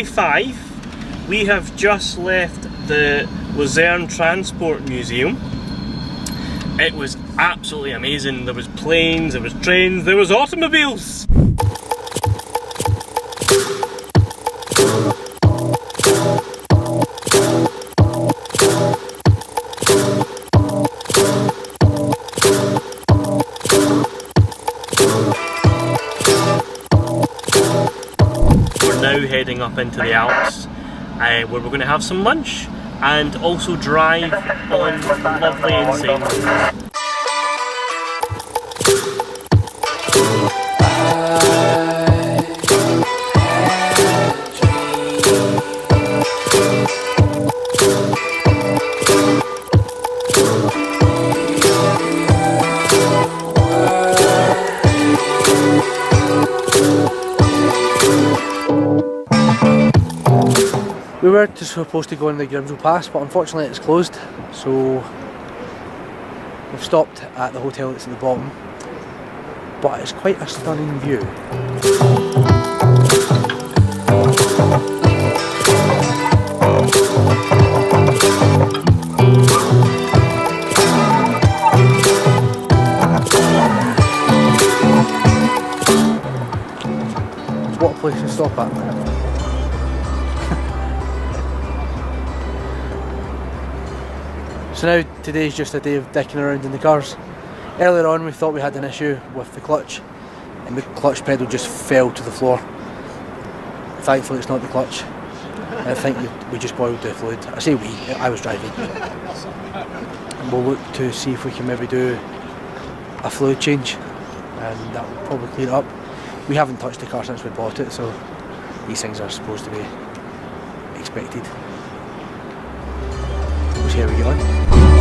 day 5. We have just left the Luzerne Transport Museum. It was absolutely amazing. There was planes, there was trains, there was automobiles. Now heading up into the Alps, where we're going to have some lunch and also drive on lovely insane roads. We were supposed to go in the Grimsel Pass, but unfortunately it's closed, so we've stopped at the hotel that's at the bottom, but it's quite a stunning view. What a place to stop at. So now today's just a day of dicking around in the cars. Earlier on we thought we had an issue with the clutch and the clutch pedal just fell to the floor. Thankfully it's not the clutch. I think we just boiled the fluid. I say we, I was driving. And we'll look to see if we can maybe do a fluid change and that will probably clear it up. We haven't touched the car since we bought it, so these things are supposed to be expected. We'll see how we get on.